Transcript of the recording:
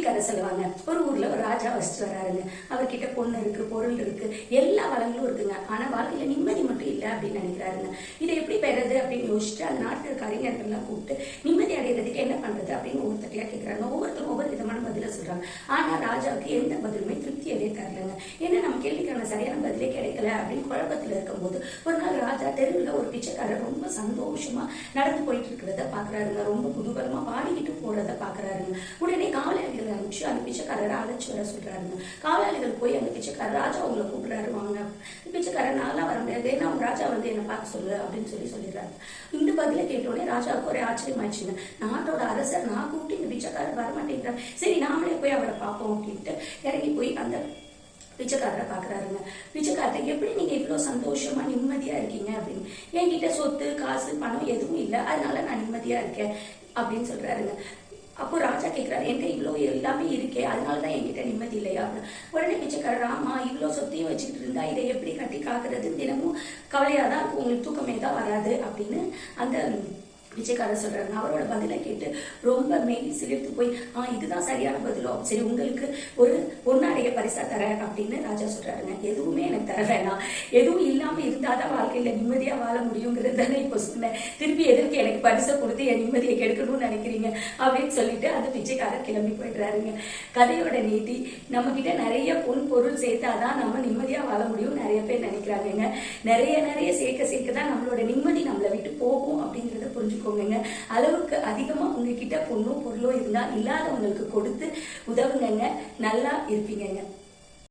கதை சொல்லுவாங்க. ஒரு ஊர்ல ஒரு ராஜா வசிச்சு வராருங்க. அவர்கிட்ட பொண்ணு இருக்கு, பொருள் இருக்கு, எல்லா வளங்களும் இருக்குங்க. ஆனா வாழ்க்கையில நிம்மதி மட்டும் இல்லை அப்படின்னு நினைக்கிறாருங்க. இதை எப்படி பெறது அப்படின்னு யோசிச்சுட்டு அந்த நாட்டு இருக்க அறிஞர்கள்லாம் கூப்பிட்டு நிம்மதி அடைகிறதுக்கு என்ன பண்றது அப்படின்னு ஒவ்வொருத்தரையா கேட்கிறாங்க. ஒவ்வொருத்தரும் ஒவ்வொரு விதமான பதில சொல்றாங்க. ஆனா ராஜாவுக்கு எந்த பதிலுமே திருப்தியவே தரலங்க. ஏன்னா நம்ம கேள்விக்கான சரியான பதிலே கிடைக்கல அப்படின்னு குழப்பத்துல இருக்கும்போது ஒரு நாள் ராஜா தெருவில் ஒரு பிச்சைக்காரர் ரொம்ப சந்தோஷமா நடந்து போயிட்டு இருக்கிறத பாக்குறாருங்க. ரொம்ப குதூகலமா பாடிக்கிட்டு போறத பாக்குறாருங்க. உடனே காவலாளிகள் அனுப்பிச்சு அந்த பிச்சைக்காரரை அழைச்சு வர சொல்றாருங்க. காவலாளிகள் போய் அந்த பிச்சைக்காரர் ராஜா உங்களை கூப்பிடுறாரு வாங்க. பிச்சைக்காரர் நான்லாம் வர முடியாது, ஏன்னா அவங்க ராஜா வந்து என்ன பார்க்க சொல்லு அப்படின்னு சொல்லிடுறாரு. இந்த பதில கேட்டோடனே ராஜாவுக்கு ஒரே ஆச்சரியமாயிடுச்சுங்க. நாட்டோட அரசர் நான் கூப்பிட்டு இந்த பிச்சைக்காரர் வரமாட்டேங்கிறார், சரி நாமளே போய் அவரை பார்ப்போம் அப்படின்ட்டு இறங்கி போய் அந்த பிச்சைக்காரரை பாக்குறாருங்க. பிச்சைக்காரத்தை எப்படி நீங்க இவ்வளவு சந்தோஷமா நிம்மதியா இருக்கீங்க அப்படின்னு. என்கிட்ட சொத்து காசு பணம் எதுவும் இல்லை, அதனால நான் நிம்மதியா இருக்கேன் அப்படின்னு சொல்றாருங்க. அப்போ ராஜா கேட்கிறாரு, என்கிட்ட இவ்வளவு எல்லாமே இருக்கே, அதனாலதான் என்கிட்ட நிம்மதி இல்லையா அப்படின்னு. உடனே பிச்சைக்காரர், ஆமா இவ்வளவு சொத்தையும் வச்சுக்கிட்டு இருந்தா இதை எப்படி கட்டி காக்குறது, தினமும் கவலையாதான் இருக்கும், உங்களுக்கு தூக்கமே தான் வராது அப்படின்னு அந்த பிச்சைக்காரர் சொல்றாங்க. அவரோட பதிலை கேட்டு ரொம்ப மெய் சிலிர்த்து போய் இதுதான் சரியான பதிலோ, சரி உங்களுக்கு ஒரு பொன்னாடைய பரிசா தரேன் அப்படின்னு ராஜா சொல்றாருங்க. எதுவுமே எனக்கு தர வேணாம், எதுவும் இல்லாம இருந்தாதான் வாழ்க்கையில நிம்மதியா வாழ முடியுங்கிறது தானே இப்ப சொன்னேன், திருப்பி எதற்கு எனக்கு பரிசை கொடுத்து என் நிம்மதியை கெடுக்கணும்னு நினைக்கிறீங்க அப்படின்னு சொல்லிட்டு அந்த பிச்சைக்காரர் கிளம்பி போயிடுறாருங்க. கதையோட நீதி, நம்ம கிட்ட நிறைய பொருள் சேர்த்தாதான் நம்ம நிம்மதியா வாழ முடியும் நிறைய பேர் நினைக்கிறாங்க. நிறைய சேர்க்க தான் நம்மளோட நிம்மதி நம்மளை விட்டு போகும் அப்படிங்கறத புரிஞ்சுக்கோங்க. அளவுக்கு அதிகமா உங்ககிட்ட பொண்ணோ பொருளோ இருந்தா இல்லாதவங்களுக்கு கொடுத்து உதவுங்க, நல்லா இருப்பீங்க.